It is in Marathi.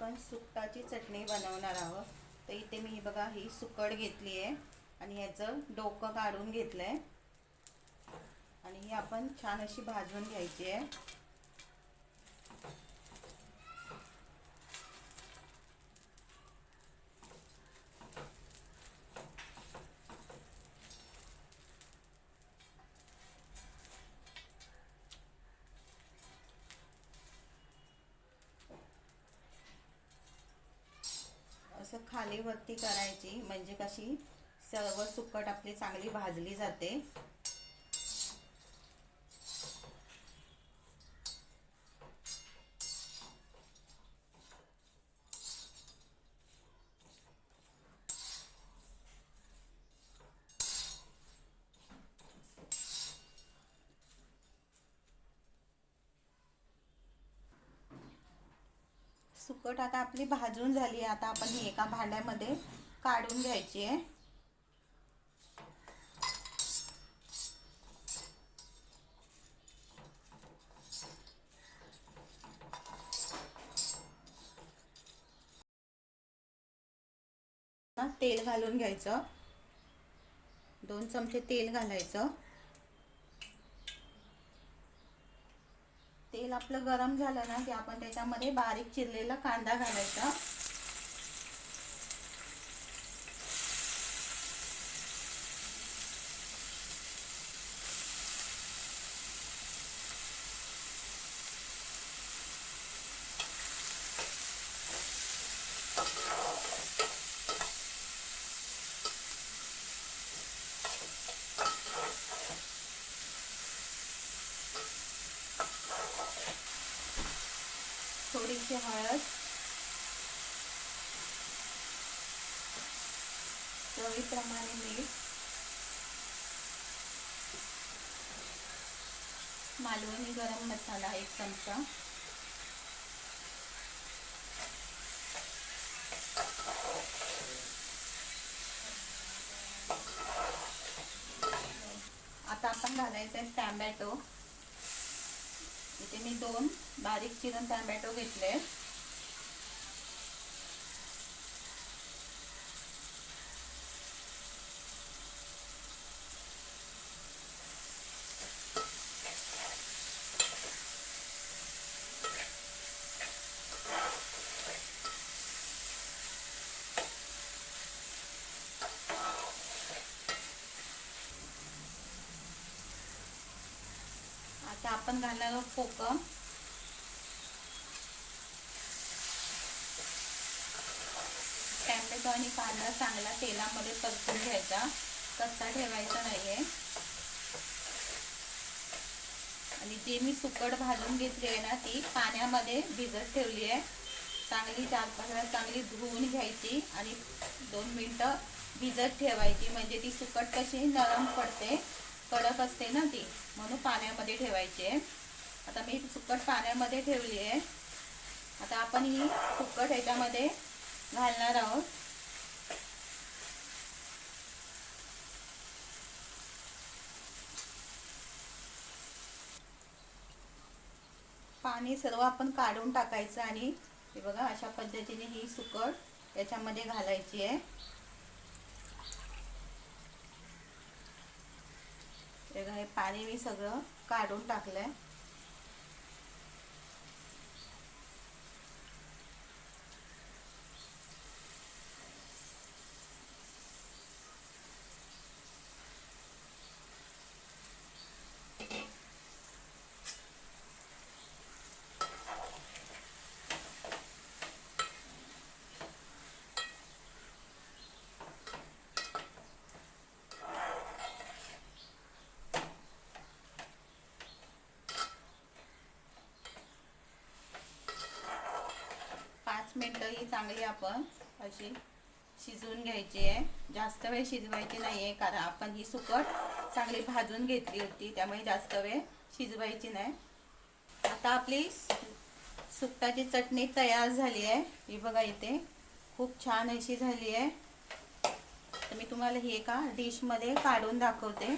आपण सुकटाची चटणी बनवणार आहोत। तर इथे मी बघा ही सुकट घेतली आहे आणि याचं डोकं काढून घेतलंय आणि ही आपण छान अशी भाजून घ्यायची आहे। असं खाली वरती करायची म्हणजे कशी सर्व सुकट आपली चांगली भाजली जाते। सुकट आता आपली भाजून झाली आहे। आता आपण ही एका भांड्यामध्ये काढून घ्यायची आहे। तेल घालून घ्यायचं, 2 चमचे तेल घालायचं। तेल आपलं गरम झालं ना की आपण त्याच्यामध्ये बारीक चिरलेला कांदा घालायचा। थोडीशी हळद, चवीप्रमाणे मीठ, मालवणी गरम मसाला 1 चमचा, आता आपण घालायचं आहे टोमॅटो। इथे मी 2 बारीक चिरून टोमॅटो घेतले। आता आपण घालणार आहोत कोकम। टोमॅटो आणि कांदा चांगला तेलामध्ये परतून घ्यायचा, कच्चा ठेवायचा नाहीये। आणि जे मी सुकट भाजून घेतली आहे ना ती पाण्यामध्ये भिजत ठेवली आहे। चांगली 4-5 वेळा चांगली धुवून घ्यायची आणि 2 मिनिटं भिजत ठेवायची, म्हणजे ती सुकट कशी नरम पडते, कडक असते ना ती, म्हणून पाण्यामध्ये ठेवायची आहे। आता मी सुकट पाण्यामध्ये ठेवली आहे। आता आपण ही सुकट ह्याच्यामध्ये घालणार आहोत। पाणी सर्व आपण काढून टाकायचं आणि हे बघा अशा पद्धतीने ही सुकट याच्यामध्ये घालायची आहे। हे पाणी मी सगळं काढून टाकलंय। मिनिटं ही चांगली आपण अशी शिजवून घ्यायची आहे। जास्त वेळ शिजवायची नाही आहे, कारण आपण ही सुकट चांगली भाजून घेतली होती, त्यामुळे जास्त वेळ शिजवायची नाही। आता आपली सुकटाची चटणी तयार झाली आहे। ही बघा इथे खूप छान अशी झाली आहे। तर मी तुम्हाला ही एका डिशमध्ये काढून दाखवते।